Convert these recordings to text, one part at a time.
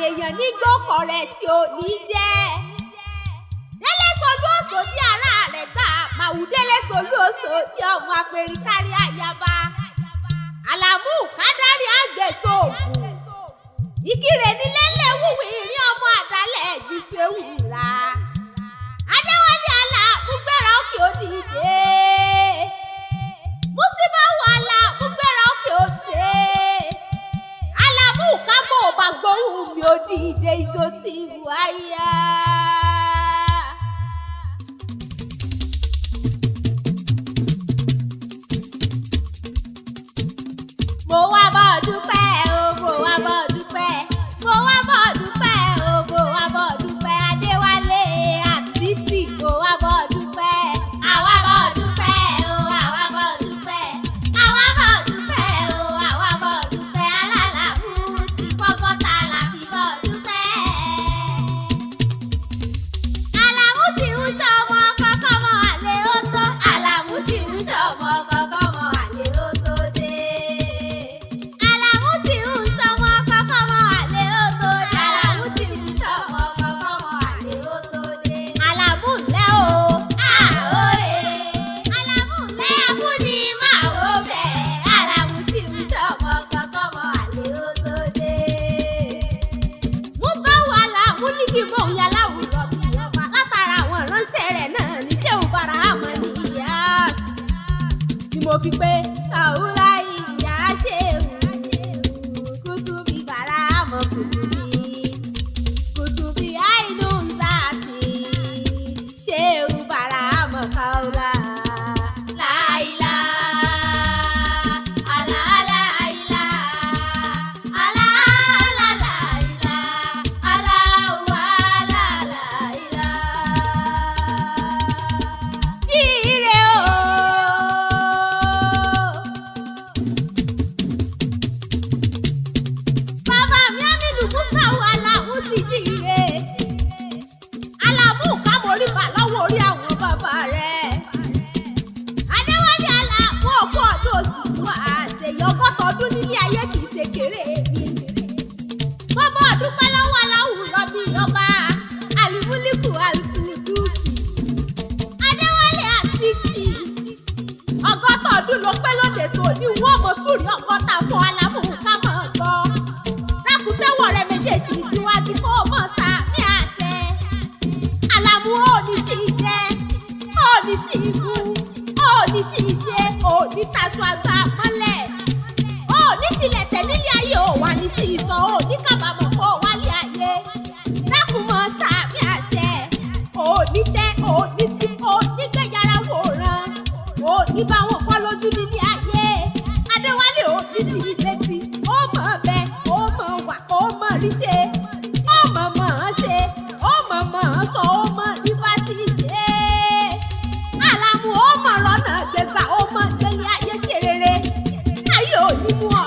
èèyàn ní gbókọ̀ rẹ̀ tí ò ní jẹ́. Délé Solú Òṣò ní ara rẹ̀ gbà màwù Délé Solú Òṣò ní ọmọ apẹ̀rìn kárí àyàbá. Àlàmú Kádárì àgbẹ̀sọ̀gùn. Ìkirè nílé ńlẹ̀ wúwì ìrìn ọmọ àdálẹ̀ ìgbìsẹ̀ wùrà. Adéwálé Àlàmú gbéra òkè òdìdé. Músíbáwò Àlàmú gbéra òkè òdìdé. Àlàmú kábò bá gbóhùn mi òdìdé ijó ti wáyà. Mo wá bọ̀ dúpẹ́ o, mo wá bọ̀ dúpẹ́, mo wá bọ̀ dúpẹ́ o, mo wá bọ̀ dúpẹ́ Adéwálé àtìtì, mo wá bọ̀ dúpẹ́. Àwa bọ̀ dúpẹ́ o, àwa bọ̀ dúpẹ́, àwa bọ̀ dúpẹ́ o, àwa bọ̀ dúpẹ́ Alálàmú ti kọ́gọ́ta láti bọ̀ dúpẹ́. Àlàmú ti ń ṣọmọ kọ́kọ́ mọ́ àlè ó tó. Àlàmú ti ń ṣọmọ kọ́kọ́ mọ́ àlè ó tó dé. Àlàmú ti ń ṣọmọ kọ́kọ́ mọ́ àlè ó tó dé. Àlàmú ti ń ṣọmọ kọ́kọ́ mọ́ àlè ó tó dé. Àlàmú ńlẹ́ o, àhóyè. Àlàmú ńlẹ́ ẹkún ni máa wò bẹ́ẹ̀. Àlàmú ti ń ṣọmọ kọ́kọ́ mọ́ àlè ó tó dé. Músíbáwò Àlàmú ní kí mò ń ya láwùjọ bí ọba látara àwọn ìránṣẹ́ rẹ̀ náà ní Ṣéhù Bàráhámọ̀ nìyá. Tí mo fi pé kàwúlà ìyá Ṣéhù kùtùbí Bàráhámọ̀ kùtùbí àìnú ńláàtì Ṣéhù Bàráhámọ̀ kàwúlà. Láìlá aláàláìlá aláàláìlá aláwọ̀ aláàláìlá. Jíire o. Bàbá mi Aminu Músíbáwò Àlàmú ti jíire. Àlàmú kámórí bà lọ́wọ́ orí àwọn bàbá rẹ̀. Adéwálé Àlàmú òkú ọdún oṣù fún àṣeyọ ọgọ́ta ọdún nílé ayé kì í ṣe kéré mi. Bọ́bọ́ ọdúpẹ́ lọ́wọ́ aláwùrọ̀ bí ọba Àlìmúlíkù Àlìkùdùsì. Adéwálé àtìtì ọgọ́ta ọdún ló pé lóde tó ní wọ́n mọ̀ sórí ọgọ́ta fún Àlàmú ká mọ̀ gbọ́. Dákúntẹ́wọ̀ rẹ méjèèjì síwájú kó o mọ̀ sàmì àṣẹ. Àlàmú ò ní ṣì jẹ́, ò ní ṣì mú, ò ní ṣì ṣe, ò ní taṣọ àgbà mọ́lẹ̀. Ò ní ṣìlẹ̀tẹ̀ nílé ayé, ò wà ní ṣì sọ, ò ní kábàámọ̀ kó o wálé ayé. Dákun mọ̀ sàmì àṣẹ. Ò ní tẹ́, ò ní tí, ò ní gbẹ̀yàrá wòran. Ò ní bá wọn kọ́ lójú nílé ayé. Adéwálé ò ní tì í létí. Ó mọ̀ bẹ́ẹ̀, ó mọ̀ wà, ó mọ̀ rí ṣe. Ó mọ̀ mọ̀ ọ́n ṣe, ó mọ̀ mọ̀ ọ́n sọ, ó mọ̀ rí bá ti ṣe. Àlàmú ó mọ̀ lọ́nà gbẹ̀gbà, ó mọ̀ délé ayé ṣe rere. Ayé ò ní mú ọ,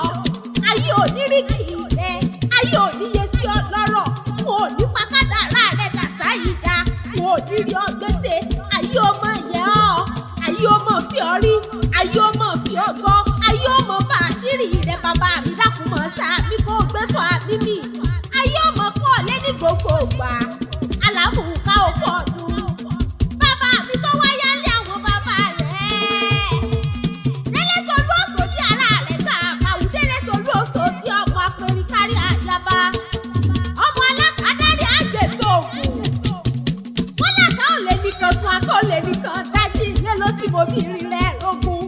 ayé ò ní rí kì í rẹ, ayé ò ní yẹ sí ọ lọ́rọ̀. Wọn ò ní pàkádà ara rẹ̀ dàsá yìí dá, wọn ò ní rí ọ gbèsè. Ayé ó mọ̀ yẹ ọ́, ayé ó mọ̀ fi ọ rí, ayé ó mọ̀ fi ọ gbọ́, ayé ó mọ̀ bá àṣírí rẹ̀ bàbá mi dákun mọ̀ ṣáàbí kó gbẹ́tọ̀ àbí mi. Ayé ó mọ̀ kọ́ ọ lé ní gbogbo ìgbà. Àlàmú ká òkú ọdún. Bàbá mi tó wáyá lé àwọn bàbá rẹ̀. Délé Solú Òṣò ní ara rẹ̀ gbà màwù Délé Solú Òṣò ní ọmọ apẹ̀rìn kárí àyàbá. Ọmọ Alákàdárì àgbẹ̀sọ̀gùn. Wọ́n làkà ò lè nìkan sun akọ́ ò lè nìkan dájí ilé ló ti mo bí rin rẹ̀ rógún.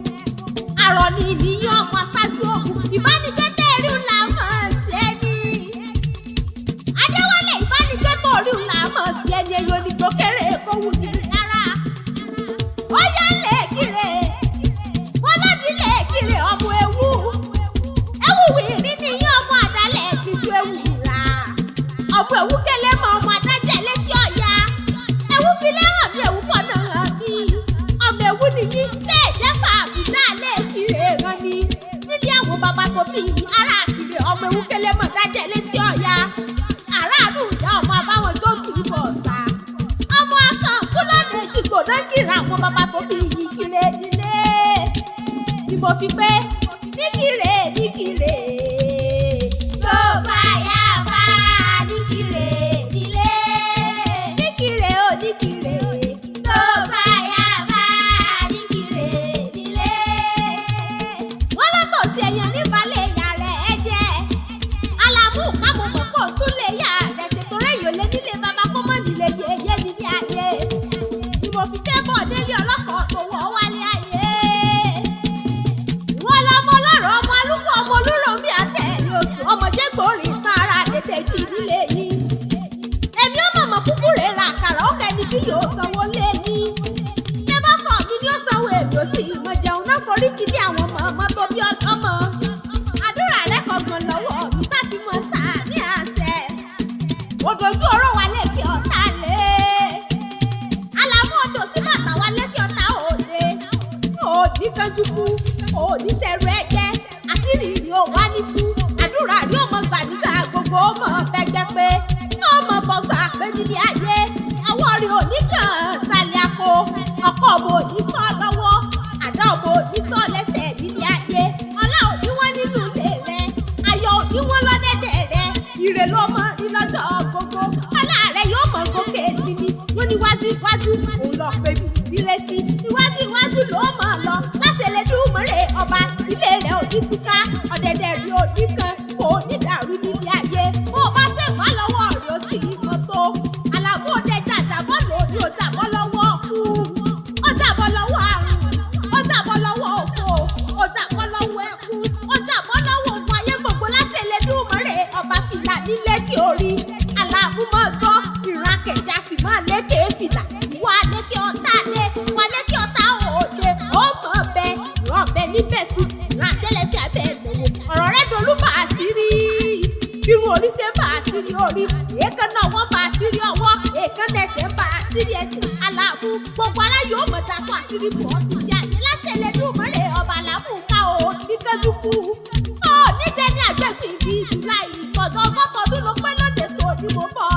Àrọ̀ ni ìníyàn ọmọ aṣáájú ògùn. Ìbánikẹ́tẹ́ rí ńlá mọ̀ sí ẹni. Adéwálé ìbánikẹ́tẹ́ orí ńlá mọ̀ sí ẹni èyí onígbò kéré kó wù ní rárá. Ó yá lè Ìkirè. Wọ́n lọ́dí lè Ìkirè ọmọ ewu. Ewu wìrì ní yín ọmọ àdálẹ̀ ìfisù ewu rà. Ọmọ ewu kélé mọ ọmọ adájẹ́ létí ọ̀yá. Ewu fi lẹ́hàn bí ewu fọ̀nà hàn mí. Ọmọ ewu nìyí tẹ́ ìjẹ́fà àbùdá lè Ìkirè rán ni. Nílé àwọn bàbá tó bí ará Ìkirè ọmọ ewu kélé mọ̀ dájẹ́ létí ọ̀yá. Aráàlú ìyá ọmọ abáwọn tó kì í bọ̀ ọ̀sà. Ọmọ akàn kúlọ̀nù èjìgbò náà kìrà àwọn bàbá tó bí Ìkirè nílé. Ni mo fi pé Ìkirè Ìkirè. Ló bá yá bá Ìkirè. lékè orí aláàbù máa gbọ́ ìran kẹjà sì máa lékè fìlà wà lékè ọ̀tá lé wà lékè ọ̀tá òde ó mọ̀ bẹ ìran bẹ níbẹ̀ sùn ìran àtẹ́lẹsẹ̀ abẹ́ ẹ̀mẹ̀wò ọ̀rọ̀ rẹ̀ dolú bá a sí rí irun orí ṣe bá a sí rí orí èékánná ọwọ́ bá a sí rí ọwọ́ èékánná ẹsẹ̀ bá a sí rí ẹsẹ̀ aláàbù gbogbo aláyọ̀ ó mọ̀ dákọ̀ àṣírí bọ̀ ọ́ ti ṣe àyè látẹ̀lẹ́ dùnmọ́lẹ̀ ọba aláàbù ká o níkẹ́jú kú níjẹ́ ní àgbẹ̀gbìn bíi july ìtọ́jọ́ ọgọ́ta ọdún ló pẹ́ lóde tó ní mo bọ̀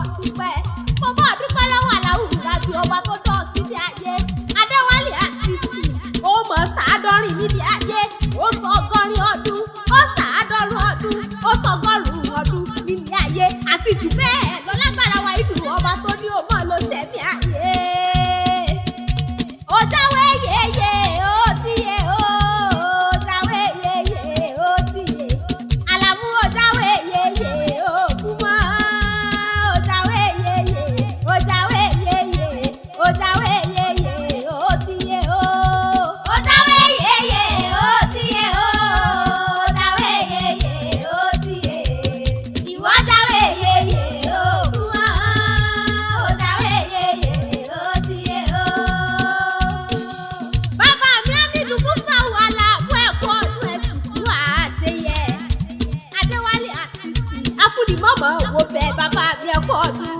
dúpẹ́ lọ́wọ́ aláwùrú lábí ọba tó tọ́ sílé ayé adéwálé àtìsí ó mọ̀ sàádọ́rin nílé ayé ó sọ ọgọ́rin ọdún ó sàádọ́rùn ọdún ó sọgọ́rùn ọdún nílé ayé àti jù bẹ́ẹ̀ lọ lágbára wa ìlú ọba tó ní ó mọ̀ ló tẹ̀mí ayé ó jáwé yéyé ó tíye ó jáwé yéyé ó tíye àlàmú ó jáwé yéyé ó kú mọ́ ó jáwé yéyé ó jáwé yéyé ó jáwé yéyé ó tíye ó jáwé yéyé ó tíye ó jáwé yéyé ó tíye ìwọ jáwé yéyé ó kú mọ́ ó jáwé yéyé ó tíye ó. Bàbá mi á ní dùkúfà wàhálà fún ẹ̀kọ́ ọdún ẹ̀sìn fún àṣeyẹ. Adéwálé àtìsí afúnimọ̀mọ̀ wo bẹ bàbá mi ẹ̀kọ́ ọdún.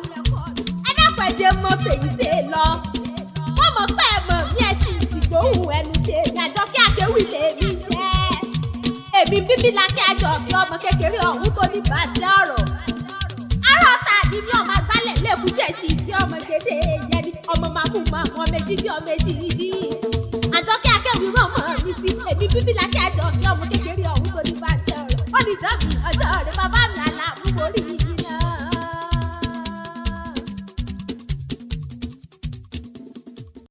Ẹ dákun ẹ̀jẹ̀ mọ fèyí ṣe lọ. Wọ́n mọ̀ pé ẹ̀mọ̀ mi ẹ̀sìn ìsìgbóhùn ẹnu tèmi Àjọkẹ́ Akewi lèmi jẹ́. Èmi bíbí Lákẹ́ Ajoke ọmọ kékeré ọ̀hún tó ní bàjẹ́ ọ̀rọ̀. Arọ́ ta ni mi ọmọ agbálẹ̀ lẹ́kùjẹ́ sí ibi ọmọ gèdè yẹni ọmọ màmúmọ́ ọmọ méjì tí ọmọ èjì rí jí. Àjọkẹ́ Akewi rán mọ́ mi sí èmi bíbí Lákẹ́ Ajoke ọmọ kékeré